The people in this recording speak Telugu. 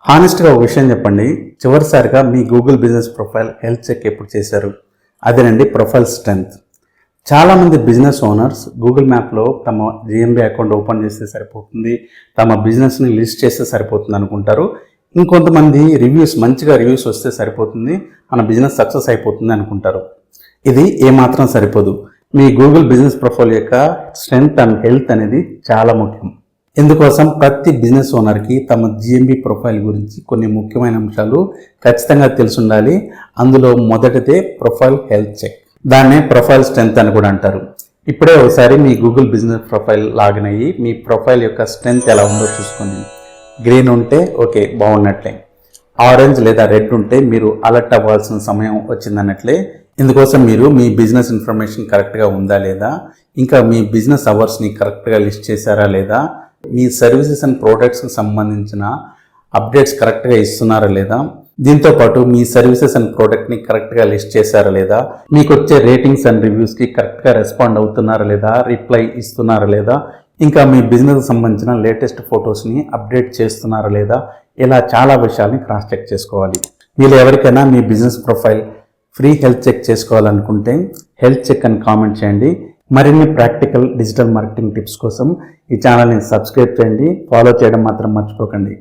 హానెస్ట్గా ఒక విషయం చెప్పండి. చివరిసారిగా మీ Google business profile health check ఎప్పుడు చేశారు? అదేనండి ప్రొఫైల్ స్ట్రెంగ్త్. చాలామంది బిజినెస్ ఓనర్స్ గూగుల్ మ్యాప్లో తమ జిఎంబి అకౌంట్ ఓపెన్ చేస్తే సరిపోతుంది, తమ బిజినెస్ని లిస్ట్ చేస్తే సరిపోతుంది అనుకుంటారు. ఇంకొంతమంది మంచిగా రివ్యూస్ వస్తే సరిపోతుంది, మన బిజినెస్ సక్సెస్ అయిపోతుంది అనుకుంటారు. ఇది ఏమాత్రం సరిపోదు. మీ గూగుల్ బిజినెస్ ప్రొఫైల్ యొక్క స్ట్రెంగ్త్ అండ్ హెల్త్ అనేది చాలా ముఖ్యం. ఇందుకోసం ప్రతి బిజినెస్ ఓనర్కి తమ జిఎంబి ప్రొఫైల్ గురించి కొన్ని ముఖ్యమైన అంశాలు ఖచ్చితంగా తెలిసి ఉండాలి. అందులో మొదటిదే ప్రొఫైల్ హెల్త్ చెక్. దాన్నే ప్రొఫైల్ స్ట్రెంగ్త్ అని కూడా అంటారు. ఇప్పుడే ఒకసారి మీ గూగుల్ బిజినెస్ ప్రొఫైల్ లాగిన్ అయ్యి మీ ప్రొఫైల్ యొక్క స్ట్రెంగ్త్ ఎలా ఉందో చూసుకోండి. గ్రీన్ ఉంటే ఓకే, బాగున్నట్లే. ఆరెంజ్ లేదా రెడ్ ఉంటే మీరు అలర్ట్ అవ్వాల్సిన సమయం వచ్చిందన్నట్లే. ఇందుకోసం మీరు మీ బిజినెస్ ఇన్ఫర్మేషన్ కరెక్ట్గా ఉందా లేదా, ఇంకా మీ బిజినెస్ అవర్స్ని కరెక్ట్గా లిస్ట్ చేశారా లేదా, మీ సర్వీసెస్ అండ్ ప్రోడక్ట్స్కి సంబంధించిన అప్డేట్స్ కరెక్ట్గా ఇస్తున్నారా లేదా, దీంతోపాటు మీ సర్వీసెస్ అండ్ ప్రోడక్ట్ని కరెక్ట్గా లిస్ట్ చేశారా లేదా, మీకు వచ్చే రేటింగ్స్ అండ్ రివ్యూస్కి కరెక్ట్గా రెస్పాండ్ అవుతున్నారా లేదా, రిప్లై ఇస్తున్నారా లేదా, ఇంకా మీ బిజినెస్కి సంబంధించిన లేటెస్ట్ ఫొటోస్ని అప్డేట్ చేస్తున్నారా లేదా, ఇలా చాలా విషయాల్ని క్రాస్ చెక్ చేసుకోవాలి. మీరు ఎవరికైనా మీ business profile free health check చేసుకోవాలనుకుంటే హెల్త్ చెక్ అని కామెంట్ చేయండి. మరిన్ని ప్రాక్టికల్ డిజిటల్ మార్కెటింగ్ టిప్స్ కోసం ఈ ఛానల్ని సబ్స్క్రైబ్ చేయండి. ఫాలో చేయడం మాత్రం మర్చిపోకండి.